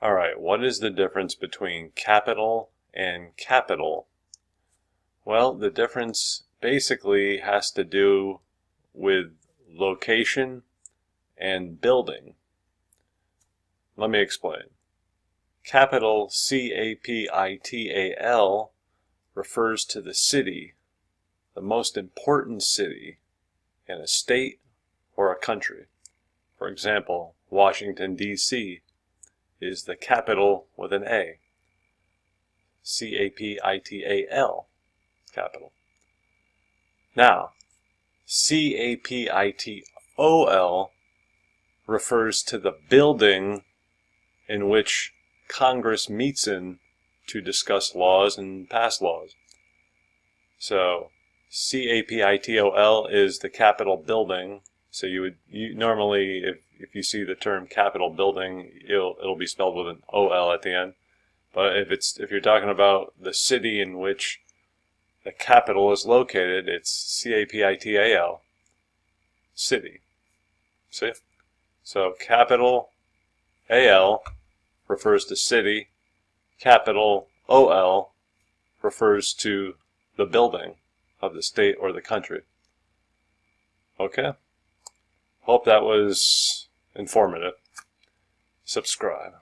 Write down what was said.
Alright, what is the difference between capital and capital? Well, the difference basically has to do with location and building. Let me explain. Capital, C-A-P-I-T-A-L, refers to the city, the most important city in a state or a country. For example, Washington, D.C. is the capital with an A. C-A-P-I-T-A-L, capital. Now, C-A-P-I-T-O-L refers to the building in which Congress meets in to discuss laws and pass laws. So, C-A-P-I-T-O-L is the Capitol building. So you normally, if you see the term Capitol building, it'll be spelled with an O-L at the end. But if you're talking about the city in which the capital is located, it's C-A-P-I-T-A-L, city. See? So capital A-L refers to city, capital O-L refers to the building of the state or the country. Okay? Hope that was informative. Subscribe.